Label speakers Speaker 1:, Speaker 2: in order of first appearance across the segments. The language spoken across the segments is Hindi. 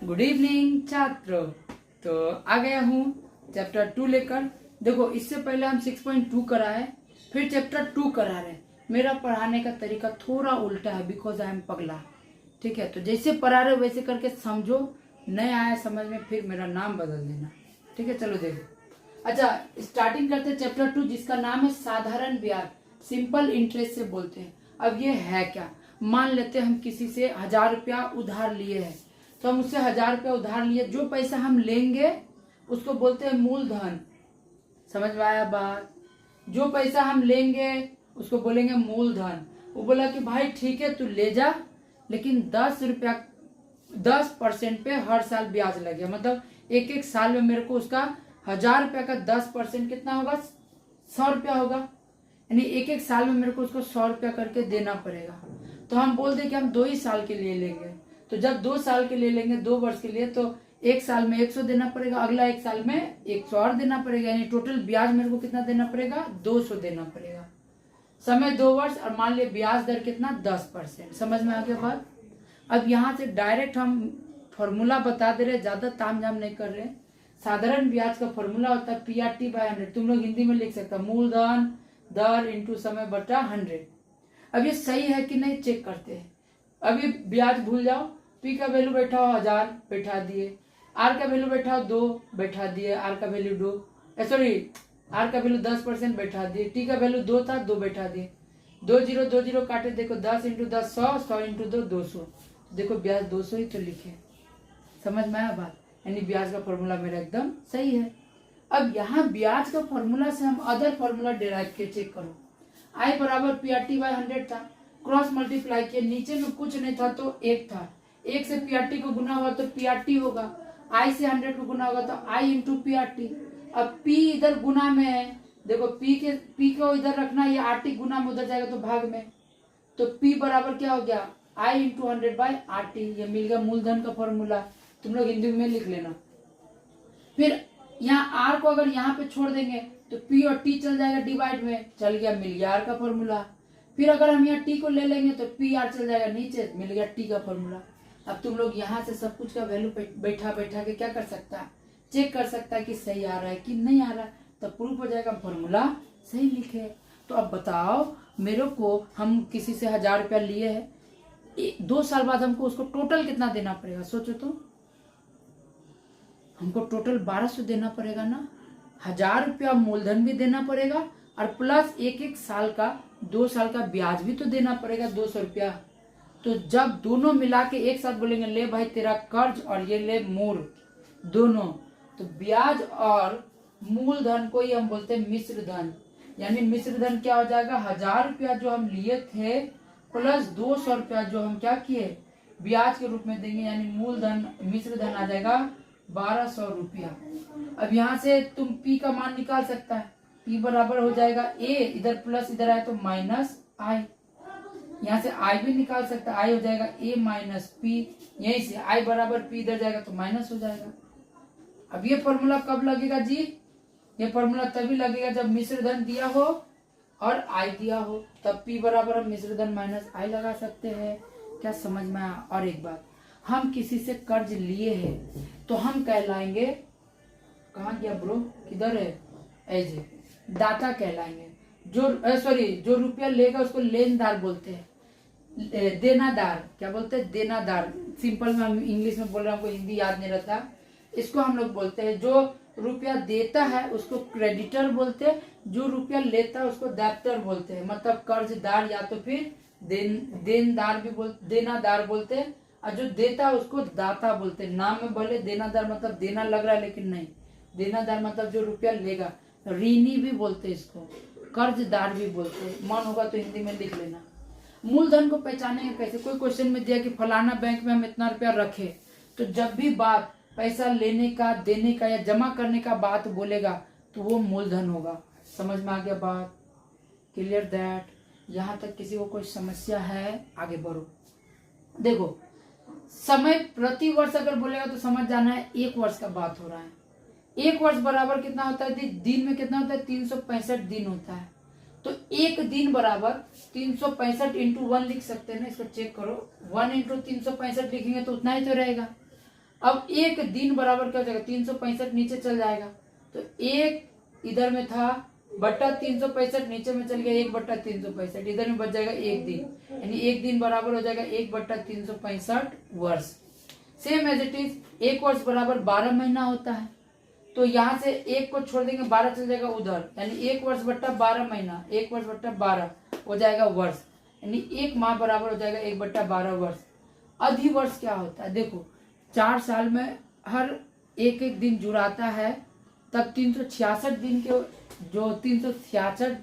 Speaker 1: गुड इवनिंग छात्रों। तो आ गया हूँ चैप्टर 2 लेकर। देखो, इससे पहले हम 6.2 करा है, फिर चैप्टर 2 करा रहे हैं। मेरा पढ़ाने का तरीका थोड़ा उल्टा है, बिकॉज आई एम पगला। ठीक है, तो जैसे पढ़ा रहे वैसे करके समझो। नहीं आया समझ में फिर मेरा नाम बदल देना। ठीक है, चलो देखो। अच्छा, स्टार्टिंग करते हैं चैप्टर 2, जिसका नाम है साधारण ब्याज, सिंपल इंटरेस्ट से बोलते हैं। अब ये है क्या? मान लेते हैं हम किसी से 1000 रुपया उधार लिए हैं, तो हम उससे 1000 रुपया उधार लिए। जो पैसा हम लेंगे उसको बोलते हैं मूलधन। समझ में आया बात? जो पैसा हम लेंगे उसको बोलेंगे मूलधन। वो बोला कि भाई ठीक है तू ले जा, लेकिन 10% पे हर साल ब्याज लगे। मतलब एक एक साल में मेरे को उसका 1000 रुपया का 10% कितना होगा? 100 रुपया होगा। यानी एक एक साल में मेरे को उसको 100 रुपया करके देना पड़ेगा। तो हम बोल दे कि हम 2 ही साल के लिए लेंगे। तो जब 2 साल के लिए लेंगे, 2 वर्ष के लिए, तो एक साल में 100 देना पड़ेगा, अगला एक साल में 100 और देना पड़ेगा। यानी टोटल ब्याज मेरे को कितना देना पड़ेगा? 200 देना पड़ेगा। समय 2 वर्ष, और मान लिया ब्याज दर कितना? 10%। समझ में आ गया बात? अब यहाँ से डायरेक्ट हम फॉर्मूला बता दे रहे, ज्यादा तामझाम नहीं कर रहे। साधारण ब्याज का फॉर्मूला होता है PRT/100। तुम लोग हिंदी में लिख सकता, मूलधन दर इंटू समय बटा 100। अब ये सही है कि नहीं चेक करते हैं। अभी ब्याज भूल जाओ। P का वैल्यू बैठाओ 1000, बैठा दिए। R का वैल्यू बैठाओ 2, बैठा दिए। R का वैल्यू 2, R का वैल्यू 10% बैठा दिए। T का वैल्यू 2 था, 2 बैठा दिए। 2 0 2 0 काटे, देखो 10 इंटू 10 100, 100 इंटू 2 200। देखो ब्याज 200 ही तो लिखे। समझ में आया बात? यानी ब्याज का फॉर्मूला मेरा एकदम सही है। अब यहाँ ब्याज का फॉर्मूला से हम अदर फॉर्मूला डिराइव के चेक करो। I बराबर PRT/100 था, क्रॉस मल्टीप्लाई किया, नीचे में कुछ नहीं था तो 1 था। 1 से PRT को गुना हुआ तो PRT होगा। I से 100 को गुना होगा तो I इंटू PRT। अब P इधर गुना में है, देखो P को इधर रखना, ये RT गुना में उधर जाएगा तो भाग में। तो P बराबर क्या हो गया? I into 100/RT। ये मिल गया मूलधन का फॉर्मूला। तुम लोग हिंदी में लिख लेना। फिर यहाँ R को अगर यहाँ पे छोड़ देंगे तो P और T चल जाएगा डिवाइड में, चल गया, मिल गया R का फॉर्मूला। फिर अगर हम यहाँ T को ले लेंगे तो PR चल जाएगा नीचे, मिल गया T का फॉर्मूला। अब तुम लोग यहाँ से सब कुछ का वैल्यू बैठा बैठा के क्या कर सकता है? चेक कर सकता है कि सही आ रहा है कि नहीं आ रहा है। तब प्रूफ हो जाएगा फॉर्मूला सही लिखे। तो अब बताओ मेरे को, हम किसी से 1000 रुपया लिए है, 2 साल बाद हमको उसको टोटल कितना देना पड़ेगा? सोचो तो, हमको टोटल 1200 देना पड़ेगा ना। 1000 रुपया मूलधन भी देना पड़ेगा, और प्लस एक एक साल का 2 साल का ब्याज भी तो देना पड़ेगा 200 रुपया। तो जब दोनों मिला के एक साथ बोलेंगे ले भाई तेरा कर्ज और ये ले मूल दोनों, तो ब्याज और मूलधन को ही हम बोलते हैं मिश्र धन। यानी मिश्र धन क्या हो जाएगा? 1000 रुपया जो हम लिए थे प्लस 200 रुपया जो हम क्या किए? ब्याज के रूप में देंगे। यानी मूलधन मिश्र धन आ जाएगा 1200 रुपया। अब यहाँ से तुम P का मान निकाल सकता है। P बराबर हो जाएगा A, इधर प्लस इधर आए तो माइनस I। यहाँ से I भी निकाल सकता है, I हो जाएगा A माइनस P। यहीं से I बराबर P इधर जाएगा तो माइनस हो जाएगा। अब ये फॉर्मूला कब लगेगा जी? ये फॉर्मूला तभी लगेगा जब मिश्र धन दिया हो और I दिया हो, तब P बराबर हम मिश्र धन माइनस I लगा सकते हैं। क्या समझ में आया? और एक बात, हम किसी से कर्ज लिए हैं तो हम कहलाएंगे, कहाँ गया ब्रो, किधर है, ऐसे दाता कहलाएंगे। जो रुपया लेगा उसको लेनदार बोलते हैं। देनादार क्या बोलते हैं? देनादार। सिंपल में हम इंग्लिश में बोल रहे हैं, हमको हिंदी याद नहीं रहता। इसको हम लोग बोलते हैं, जो रुपया देता है उसको क्रेडिटर बोलते हैं, जो रुपया लेता है उसको डेब्टर बोलते हैं। मतलब कर्जदार या तो फिर देनदार भी देनादार बोलते हैं, और जो देता है उसको दाता बोलते हैं। नाम में भले देनादार मतलब देना लग रहा है, लेकिन नहीं, देनादार मतलब जो रुपया लेगा। ऋणी भी बोलते हैं इसको, कर्जदार भी बोलते हैं। मन होगा तो हिंदी में लिख लेना। मूलधन को पहचानेंगे कैसे? कोई क्वेश्चन में दिया कि फलाना बैंक में हम इतना रुपया रखे, तो जब भी बात पैसा लेने का, देने का या जमा करने का बात बोलेगा तो वो मूलधन होगा। समझ में आ गया बात? Clear that? यहाँ तक किसी को कोई समस्या है? आगे बढ़ो। देखो, समय प्रति वर्ष अगर बोलेगा तो समझ जाना है 1 वर्ष का बात हो रहा है। 1 वर्ष बराबर कितना होता है? दिन में कितना होता है? 365 दिन होता है। तो एक दिन बराबर 365 इंटू 1 लिख सकते हैं ना। इसको चेक करो, 1 इंटू 365 लिखेंगे तो उतना ही तो रहेगा। अब एक दिन बराबर क्या हो जाएगा, 365 नीचे चल जाएगा, तो एक इधर में था बट्टा 365 नीचे में चल गया 1/365, इधर में बच जाएगा एक दिन, यानी एक दिन बराबर हो जाएगा 1/365 वर्ष। सेम एज इट इज, एक वर्ष बराबर 12 महीना होता है, तो यहाँ से एक को छोड़ देंगे 12 चल जाएगा उधर, यानी 1 वर्ष बट्टा 12 महीना, 1 वर्ष बट्टा 12 हो जाएगा वर्ष, यानी 1 माह बराबर हो जाएगा 1/12 वर्ष। अधिवर्ष क्या होता है, देखो 4 साल में हर एक एक दिन जुड़ाता है, तब 366 दिन के जो 366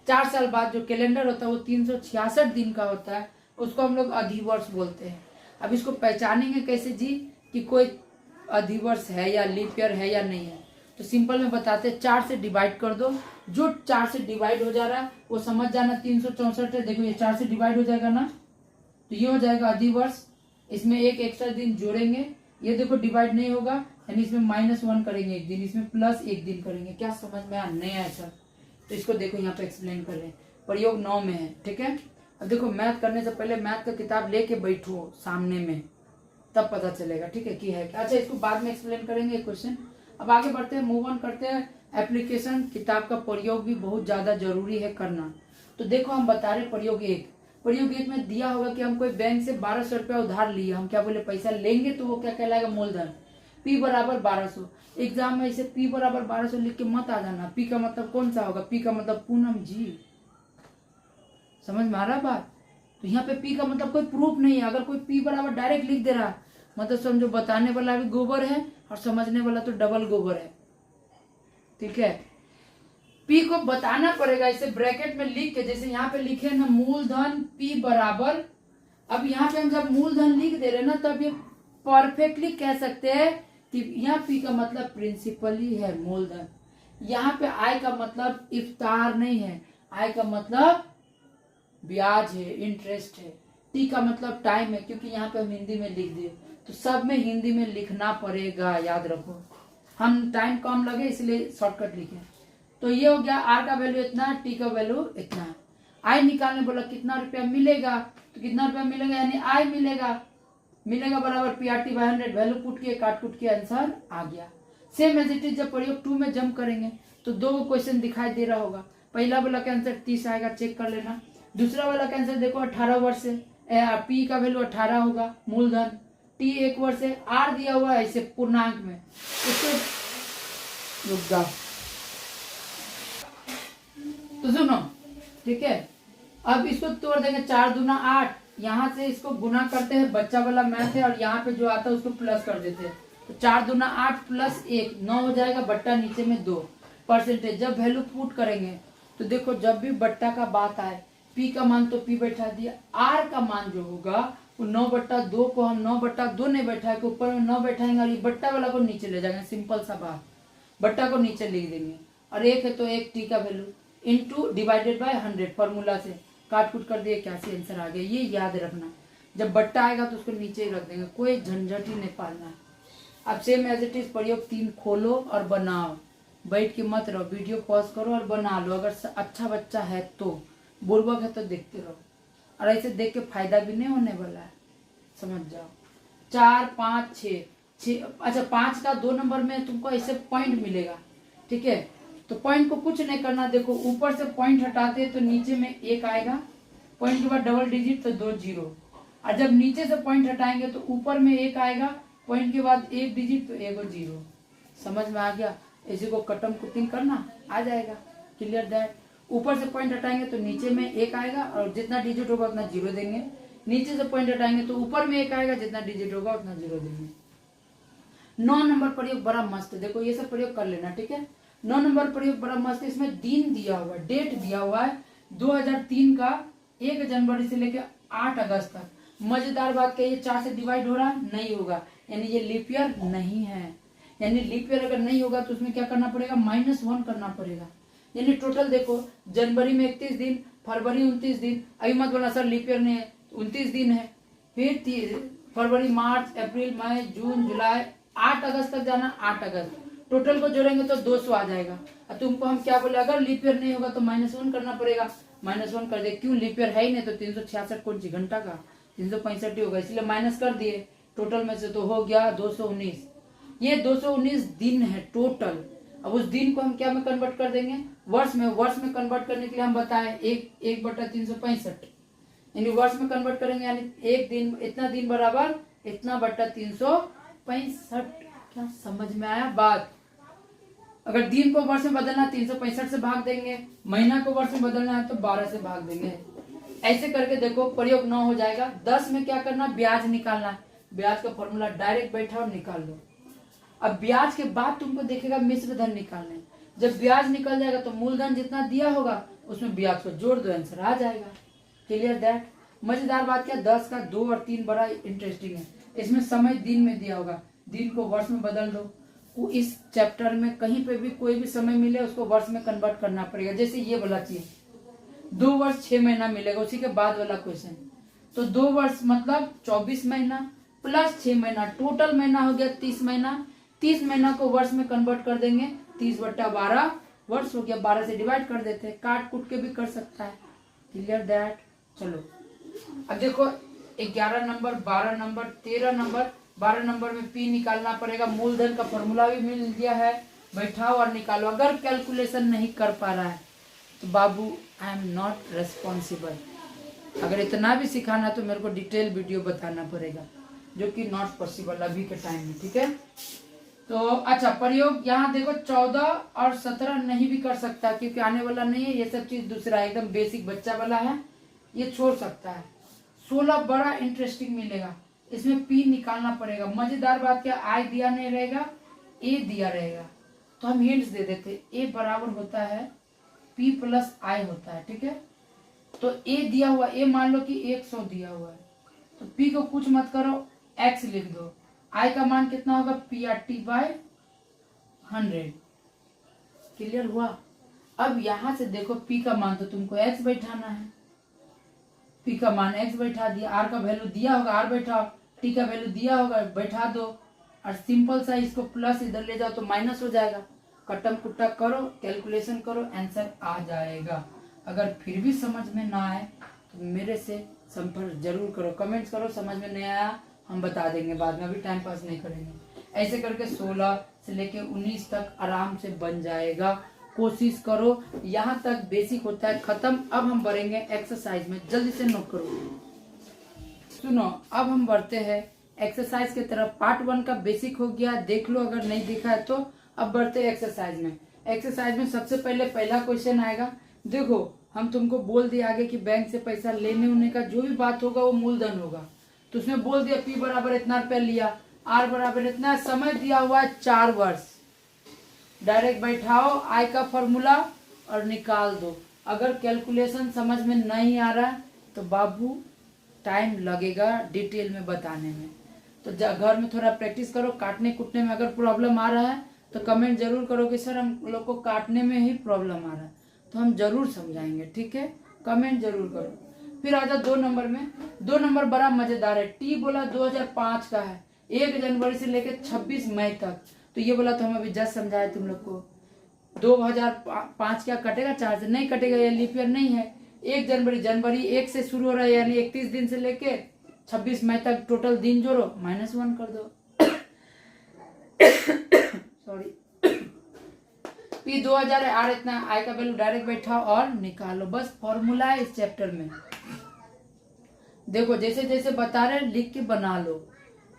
Speaker 1: 4 साल बाद जो कैलेंडर होता है वो 366 दिन का होता है, उसको हम लोग अधिवर्ष बोलते हैं। अब इसको पहचानेंगे कैसे जी कि कोई अधिवर्ष है या लीप ईयर है या नहीं है, तो सिंपल में बताते हैं, 4 से डिवाइड कर दो, जो 4 से डिवाइड हो जा रहा है वो समझ जाना 364 है, देखो ये 4 से डिवाइड हो जाएगा ना, तो ये हो जाएगा अधिवर्ष। इसमें एक एक्स्ट्रा दिन जोड़ेंगे, ये देखो डिवाइड नहीं होगा, यानी इसमें -1 करेंगे एक दिन, इसमें +1 दिन करेंगे। क्या समझ में नहीं आया सर, तो इसको देखो यहाँ पे एक्सप्लेन कर रहे हैं, प्रयोग 9 में है, ठीक है। अब देखो मैथ करने से पहले मैथ का किताब लेके बैठो सामने में, तब पता चलेगा, ठीक है कि है क्या। अच्छा, इसको बाद में एक्सप्लेन करेंगे क्वेश्चन। अब आगे बढ़ते हैं, मूव ऑन करते हैं। एप्लीकेशन किताब का प्रयोग भी बहुत ज्यादा जरूरी है करना। तो देखो हम बता रहे प्रयोग 1 में दिया होगा कि हम कोई बैंक से 1200 रुपया उधार लिए, हम क्या बोले पैसा लेंगे तो वो क्या कहलाएगा, मूलधन। P बराबर 1200, एग्जाम में इसे P बराबर 1200 लिख के मत आ जाना। P का मतलब कौन सा होगा, P का मतलब पूनम जी, समझ में आ रहा बात। तो यहाँ पे P का मतलब कोई प्रूफ नहीं है, अगर कोई P बराबर डायरेक्ट लिख दे रहा मतलब समझो बताने वाला भी गोबर है और समझने वाला तो डबल गोबर है, ठीक है। P को बताना पड़ेगा, इसे ब्रैकेट में लिख के, जैसे यहाँ पे लिखे ना मूलधन P बराबर, अब यहाँ पे हम जब मूलधन लिख दे रहे ना तब ये परफेक्टली कह सकते हैं कि यहाँ P का मतलब प्रिंसिपल ही है, मूलधन। यहाँ पे I का मतलब इफ्तार नहीं है, I का मतलब ब्याज है, इंटरेस्ट है। T का मतलब टाइम है, क्योंकि यहाँ पे हम हिंदी में लिख दिए, तो सब में हिंदी में लिखना पड़ेगा, याद रखो। हम टाइम कम लगे इसलिए शॉर्टकट लिखे। तो ये हो गया, R का वैल्यू इतना, T का वैल्यू इतना। I निकालने बोला कितना रुपया मिलेगा, तो कितना रुपया मिलेगा यानी I मिलेगा बराबर PRT/100, वैल्यू पुट किए, काट कुट के आंसर आ गया। सेम एज इट इज जब प्रयोग 2 में जंप करेंगे तो 2 क्वेश्चन दिखाई दे रहा होगा। पहला वाला का आंसर 30 आएगा, चेक कर लेना। दूसरा वाला का आंसर देखो 18 वर्ष है, P का वैल्यू 18 होगा, मूलधन। T 1 वर्ष है, R दिया हुआ है इसे पूर्णांक में, इसको रुक जाओ तो सुनो, ठीक है। अब इसको तोड़ देंगे, 4 दूना 8, यहाँ से इसको गुना करते हैं, बच्चा वाला मैथ है, और यहाँ पे जो आता है उसको प्लस कर देते हैं, तो 4 दूना 8 + 1 9 हो जाएगा, बट्टा नीचे में 2 परसेंटेज। जब वैल्यू पुट करेंगे तो देखो जब भी बट्टा का बात आए, P का मान तो P बैठा दिया, R का मान जो होगा वो 9/2 को हम 9/2 नहीं बैठा है, ऊपर में 9 बैठाएंगे और ये बट्टा वाला को नीचे ले जाएंगे, सिंपल सा बात, बट्टा को नीचे लिख देंगे। और 1 है तो 1 T का value into divided by 100 formula से काट कुट कर दिए, क्या से आंसर आ गया। ये याद रखना, जब बट्टा आएगा तो उसको नीचे ही रख देंगे, कोई झंझट ही नहीं पालना। अब सेम एज इट इज प्रयोग 3 खोलो और बनाओ, बैठ के मत रहो, वीडियो पॉज करो और बना लो। अगर अच्छा बच्चा है तो, बुर्बक है तो देखते रहो, और ऐसे देख के फायदा भी नहीं होने वाला है, समझ जाओ। 4 5 6 अच्छा 5 का 2 नंबर में तुमको ऐसे पॉइंट मिलेगा, ठीक है। तो पॉइंट को कुछ नहीं करना, देखो ऊपर से पॉइंट हटाते तो नीचे में 1 आएगा, पॉइंट के बाद डबल डिजिट तो 2 0, और जब नीचे से पॉइंट हटाएंगे तो ऊपर में 1 आएगा, पॉइंट के बाद 1 डिजिट तो 1 0। समझ में आ गया, इसी को कटम कुटिंग करना आ जाएगा, क्लियर दैट। ऊपर से पॉइंट हटाएंगे तो नीचे में 1 आएगा, और जितना डिजिट होगा उतना 0 देंगे। नीचे से पॉइंट हटाएंगे तो ऊपर में 1 आएगा, जितना डिजिट होगा उतना 0 देंगे। 9 नंबर प्रयोग बड़ा मस्त है, देखो ये सब प्रयोग कर लेना, ठीक है। 9 नंबर प्रयोग बड़ा मस्त है, इसमें दिन दिया हुआ है, डेट दिया हुआ है 2003 का 1 जनवरी से लेकर 8 अगस्त तक। मजेदार बात क्या, ये 4 से डिवाइड हो रहा नहीं होगा, यानी ये लीप ईयर नहीं है। यानी लीप ईयर अगर नहीं होगा तो उसमें क्या करना पड़ेगा, -1 करना पड़ेगा। यानी टोटल देखो, जनवरी में 31 दिन, फरवरी 29 दिन, अभी मत बोला सर लीप ईयर नहीं है, 29 दिन है, फिर फरवरी मार्च अप्रैल मई जून जुलाई 8 अगस्त तक जाना, 8 अगस्त टोटल को जोड़ेंगे तो 200 आ जाएगा। और तुमको हम क्या बोले, अगर लीप ईयर नहीं होगा तो -1 करना पड़ेगा, -1 कर दे, क्यों लीप ईयर है ही नहीं तो 366 कौन सी घंटा का 365 ही होगा, इसलिए माइनस कर दिए, टोटल में से तो हो गया 219। ये 219 दिन है टोटल। अब उस दिन को हम क्या में कन्वर्ट कर देंगे, वर्ष में। वर्ष में कन्वर्ट करने के लिए हम बताएं 1/365, यानी वर्ष में कन्वर्ट करेंगे, यानी एक दिन, इतना दिन बराबर इतना बट्टा 365। क्या समझ में आया बात? अगर दिन को वर्ष में बदलना 365 से भाग देंगे, महीना को वर्ष में बदलना है तो 12 से भाग देंगे। ऐसे करके देखो प्रयोग 9 हो जाएगा। 10 में क्या करना, ब्याज निकालना है। ब्याज का फॉर्मूला डायरेक्ट बैठा और निकाल लो। अब ब्याज के बाद तुमको देखेगा मिश्र धन निकालने। जब ब्याज निकल जाएगा तो मूलधन जितना दिया होगा उसमें ब्याज को जोड़ दो, आंसर आ जाएगा। Clear that? मजेदार बात क्या, 10 का 2 और 3 बड़ा इंटरेस्टिंग है। इसमें समय दिन में दिया होगा, दिन को वर्ष में बदल दो। इस चैप्टर में कहीं पे भी कोई भी समय मिले उसको वर्ष में कन्वर्ट करना पड़ेगा। जैसे ये वाला चीज 2 वर्ष 6 महीना मिलेगा, उसी के बाद वाला क्वेश्चन। तो 2 वर्ष मतलब 24 महीना प्लस 6 महीना, टोटल महीना हो गया 30 महीना। 30 महीना को वर्ष में कन्वर्ट कर देंगे, 30/12 वर्ष हो गया। 12 से डिवाइड कर देते हैं, काट कूट के भी कर सकता है। Clear that? चलो अब देखो 11 नंबर, 12 नंबर, 13 नंबर। 12 नंबर में पी निकालना पड़ेगा। मूलधन का फॉर्मूला भी मिल गया है, बैठाओ और निकालो। अगर कैलकुलेशन नहीं कर पा रहा है तो बाबू आई एम नॉट रेस्पॉन्सिबल। अगर इतना भी सिखाना तो मेरे को डिटेल वीडियो बताना पड़ेगा, जो कि नॉट पॉसिबल अभी के टाइम में। ठीक है, तो अच्छा प्रयोग यहाँ देखो 14 और 17 नहीं भी कर सकता क्योंकि आने वाला नहीं है। ये सब चीज दूसरा एकदम बेसिक बच्चा वाला है, ये छोड़ सकता है। 16 बड़ा इंटरेस्टिंग मिलेगा, इसमें पी निकालना पड़ेगा। मजेदार बात क्या, आई दिया नहीं रहेगा, ए दिया रहेगा। तो हम हिंट्स दे देते, ए बराबर होता है पी प्लस आई होता है। ठीक है, तो ए दिया हुआ, ए मान लो कि 100 दिया हुआ है, तो पी को कुछ मत करो, एक्स लिख दो। आई का मान कितना होगा, P R T by 100। Clear हुआ? अब यहां से देखो पी का मान तो तुमको एक्स बैठाना है, पी का मान एक्स बैठा दिया, आर का वैल्यू दिया होगा आर बैठाओ, टी का वैल्यू दिया होगा बैठा दो, और सिंपल सा इसको प्लस इधर ले जाओ तो माइनस हो जाएगा। कटम कुट्टा करो, कैलकुलेशन करो, आंसर आ जाएगा। अगर फिर भी समझ में ना आए तो मेरे से संपर्क जरूर करो, कमेंट्स करो। समझ में नहीं आया हम बता देंगे बाद में, अभी टाइम पास नहीं करेंगे। ऐसे करके 16 से लेके 19 तक आराम से बन जाएगा। कोशिश करो, यहाँ तक बेसिक होता है खत्म। अब हम बढ़ेंगे एक्सरसाइज में, जल्दी से नोट करो। सुनो, अब हम बढ़ते हैं एक्सरसाइज की तरफ। पार्ट 1 का बेसिक हो गया, देख लो अगर नहीं देखा है तो। अब बढ़ते हैं एक्सरसाइज में। एक्सरसाइज में सबसे पहले पहला क्वेश्चन आएगा। देखो हम तुमको बोल दिया आगे कि बैंक से पैसा लेने होने का जो भी बात होगा वो मूलधन होगा। तो उसने बोल दिया पी बराबर इतना रुपया लिया, आर बराबर इतना, समय दिया हुआ है 4 वर्ष। डायरेक्ट बैठाओ आई का फॉर्मूला और निकाल दो। अगर कैलकुलेशन समझ में नहीं आ रहा है तो बाबू टाइम लगेगा डिटेल में बताने में, तो घर में थोड़ा प्रैक्टिस करो। काटने कुटने में अगर प्रॉब्लम आ रहा है तो कमेंट जरूर करो कि सर हम लोग को काटने में ही प्रॉब्लम आ रहा है, तो हम जरूर समझाएंगे। ठीक है, कमेंट जरूर करो। फिर आ जाओ 2 नंबर में। 2 नंबर बड़ा मजेदार है। टी बोला 2005 का है, 1 जनवरी से लेकर 26 मई तक। तो ये बोला तो हम अभी जस्ट समझाए तुम लोग को। 2005 क्या कटेगा 4 से? नहीं कटेगा, ये लीप ईयर नहीं है। 1 जनवरी, जनवरी 1 से शुरू हो रहा है, यानी 31 दिन से लेके 26 मई तक टोटल दिन जोड़ो, -1 कर दो। सॉरी, पी 2000 है, आर इतना, आई का वैल्यू डायरेक्ट बैठाओ और निकालो। बस फॉर्मूला है इस चैप्टर में। देखो जैसे जैसे बता रहे हैं लिख के बना लो।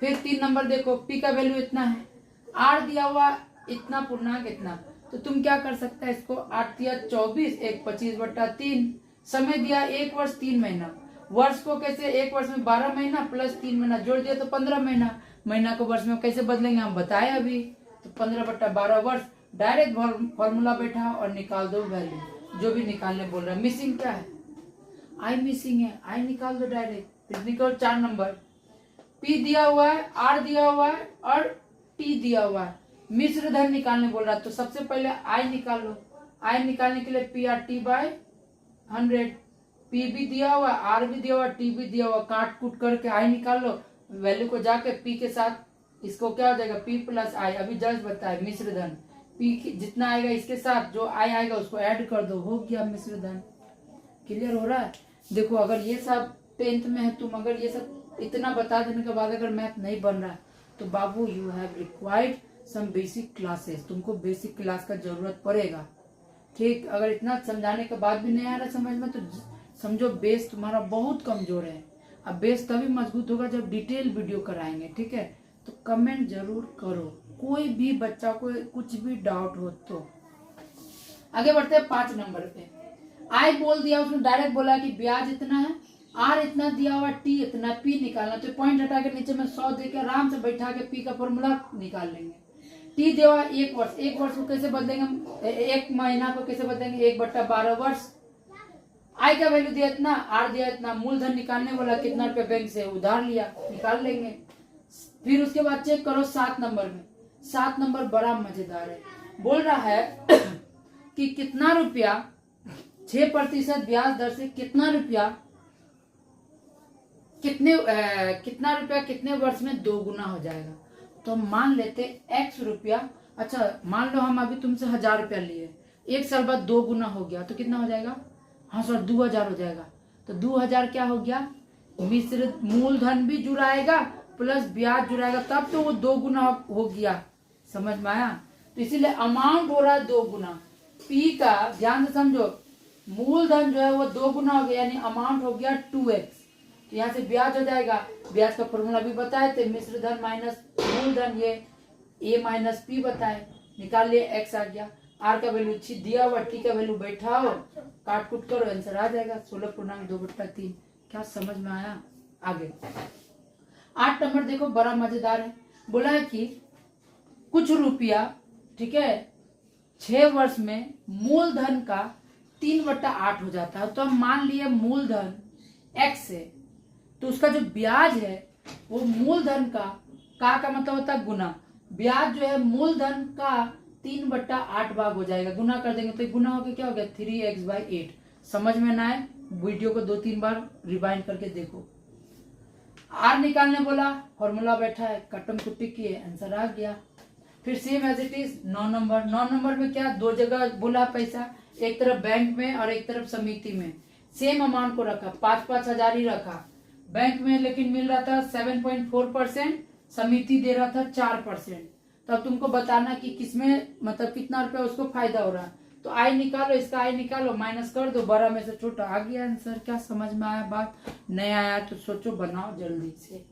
Speaker 1: फिर 3 नंबर देखो, पी का वैल्यू इतना है, आर दिया हुआ इतना, पूर्णांक इतना। तो तुम क्या कर सकता है, इसको 8 दिया 24, 1 25/3। समय दिया 1 वर्ष 3 महीना। वर्ष को कैसे, 1 वर्ष में 12 महीना प्लस 3 महीना जोड़ दिया तो 15 महीना। महीना को वर्ष में कैसे बदलेंगे हम बताए अभी। तो 15/12 वर्ष। डायरेक्ट फॉर्मूला बैठा और निकाल दो वैल्यू, जो भी निकालने बोल रहा है। मिसिंग क्या है, आई मिसिंग है, आई निकाल दो डायरेक्ट। फिर निकाल 4 नंबर, पी दिया हुआ है, आर दिया हुआ है और टी दिया हुआ है। मिश्र धन निकालने बोल रहा है, तो सबसे पहले आई निकाल लो। आई निकालने के लिए P R T by 100। P भी दिया हुआ, आर भी दिया हुआ, टी भी दिया हुआ। काट कूट करके आई निकाल लो, वैल्यू को जाके पी के साथ इसको क्या हो जाएगा, पी प्लस आई। अभी जस्ट बताए मिश्र धन, पी जितना आएगा इसके साथ जो आई आएगा उसको ऐड कर दो, हो गया मिश्र धन। क्लियर हो रहा है? देखो अगर ये सब 10th में है, तुम अगर ये सब इतना बता देने के बाद अगर मैथ नहीं बन रहा तो बाबू you have required some basic classes, तुमको बेसिक क्लास का जरूरत पड़ेगा। ठीक, अगर इतना समझाने के बाद भी नहीं आ रहा समझ में तो समझो बेस तुम्हारा बहुत कमजोर है। अब बेस तभी मजबूत होगा जब डिटेल वीडियो कराएंगे। ठीक है, तो कमेंट जरूर करो, कोई भी बच्चा को कुछ भी डाउट हो तो। आगे बढ़ते हैं 5 नंबर पे। आई बोल दिया, उसने डायरेक्ट बोला कि ब्याज इतना है, आर इतना दिया हुआ, टी इतना, पी निकालना। तो पॉइंट हटा के नीचे में 100 देके आराम से बैठा के पी का फॉर्मूला निकाल लेंगे। टी दिया हुआ 1 वर्ष, 1 वर्ष को कैसे बदलेंगे हम, 1 महीना को कैसे बदलेंगे, 1/12 वर्ष। आई का वैल्यू दिया इतना, आर दिया इतना, मूलधन निकालने वाला कितना रुपया बैंक से उधार लिया, निकाल लेंगे। फिर उसके बाद चेक करो 7 नंबर में। 7 नंबर बड़ा मजेदार है, बोल रहा है कि कितना रुपया 6% ब्याज दर से कितना रुपया कितने वर्ष में 2 गुना हो जाएगा। तो हम मान लेते x रुपया, अच्छा मान लो हम अभी तुमसे 1000 रुपया लिए, 1 साल बाद 2 गुना हो गया तो कितना हो जाएगा, हाँ सर 2000 हो जाएगा। तो 2000 क्या हो गया, मिश्रित मूलधन भी जुड़ाएगा प्लस ब्याज जुड़ाएगा, तब तो वो 2 गुना हो गया। समझ में आया। तो इसीलिए अमाउंट हो रहा है 2 गुना। पी का ध्यान से समझो, मूलधन जो है वो 2 गुना हो गया, यानी अमाउंट हो गया 2x। तो यहाँ से ब्याज हो जाएगा, ब्याज का फॉर्मूला भी बताए थे, मिश्र धन माइनस मूलधन, ये a माइनस पी बताए, निकाल लिए, x आ गया। r का वैल्यू दिया हुआ, t का वैल्यू बैठाओ, काट कुट करो, आंसर आ जाएगा 16.2/3। क्या समझ में आया। आगे 8 नंबर देखो, बड़ा मजेदार है। बोला है कि कुछ रुपया, ठीक है, 6 वर्ष में मूलधन का 3/8 हो जाता है। तो हम मान लिए मूलधन x है, तो उसका जो ब्याज है वो मूलधन का मतलब होता है गुना, ब्याज जो है मूलधन का 3/8 भाग हो जाएगा, गुना कर देंगे तो गुना होकर क्या हो गया 3x/8। समझ में ना आए वीडियो को 2-3 बार रिवाइंड करके देखो। आर निकालने बोला, फॉर्मूला बैठा है, कटम कुट्टी किए, आंसर आ गया। फिर same as it is 9 number. 9 number में क्या, 2 जगह बोला पैसा, एक तरफ बैंक में और एक तरफ समिति में। सेम अमाउंट को रखा, 5-5 हजार ही रखा। बैंक में लेकिन मिल रहा था 7.4%, समिति दे रहा था 4%। तो अब तुमको बताना कि किसमें मतलब कितना रुपया उसको फायदा हो रहा है। तो आई निकालो, इसका आई निकालो, माइनस कर दो, बड़ा में से छोटा, आ गया आंसर। क्या समझ में आया बात, नहीं आया तो सोचो, बनाओ जल्दी से।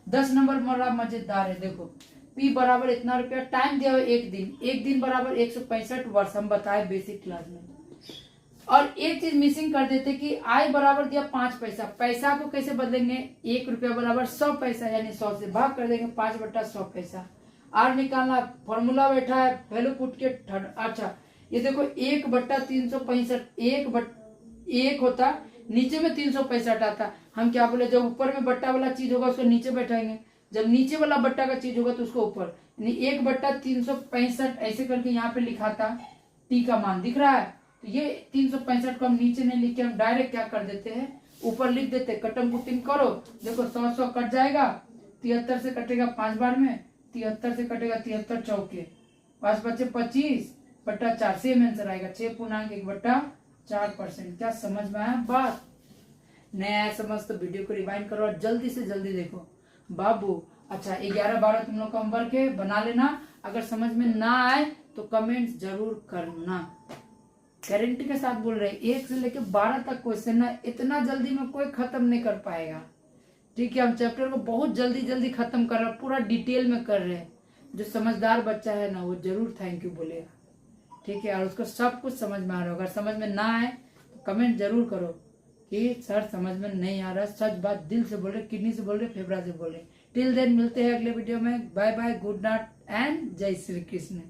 Speaker 1: 10 नंबर बड़ा मजेदार है, देखो P बराबर इतना रुपया, टाइम दिया हुआ 1 दिन, 1 दिन बराबर 165 वर्ष, हम बताए बेसिक क्लास में। और एक चीज मिसिंग कर देते कि I बराबर दिया 5 पैसा, पैसा को कैसे बदलेंगे, 1 रुपया बराबर 100 पैसा, यानी 100 से भाग कर देंगे, 5/100 पैसा। आर निकालना, फॉर्मूला बैठा है, वैल्यू पुट के अच्छा ये देखो 1/365, 1 होता, नीचे में 365 आता। हम क्या बोले, जब ऊपर में बट्टा वाला चीज होगा उसको नीचे बैठाएंगे, जब नीचे वाला बट्टा का चीज होगा तो उसको ऊपर, यानी 1/365 ऐसे करके यहाँ पे लिखा था। टी का मान दिख रहा है, तो ये 365 को हम नीचे नहीं लिख के हम डायरेक्ट क्या कर देते हैं, ऊपर लिख देते हैं। कटम कुटिंग करो, देखो 100 कट जाएगा, 73 से कटेगा 5 बार में, 73 से कटेगा 73 चौके, 5 बचे 25/4, सेम आंसर आएगा 6.1/4%। क्या समझ में आया बात, नया समझ तो वीडियो को रिवाइंड करो और जल्दी से जल्दी देखो बाबू। अच्छा 11-12 तुम लोग का होमवर्क है, बना लेना। अगर समझ में ना आए तो कमेंट्स जरूर करना। गारंटी के साथ बोल रहे हैं 1 से लेकर 12 तक क्वेश्चन है, इतना जल्दी में कोई खत्म नहीं कर पाएगा। ठीक है, हम चैप्टर को बहुत जल्दी खत्म कर रहे हैं, पूरा डिटेल में कर रहे हैं। जो समझदार बच्चा है ना वो जरूर थैंक यू बोलेगा। ठीक है, और उसको सब कुछ समझ में आ रहा होगा। अगर समझ में ना आए तो कमेंट जरूर करो कि सर समझ में नहीं आ रहा। सच बात दिल से बोल रहे, किडनी से बोल रहे, फेफड़ा से बोल रहे। टिल देन मिलते हैं अगले वीडियो में। Bye bye, good night and जय श्री कृष्ण।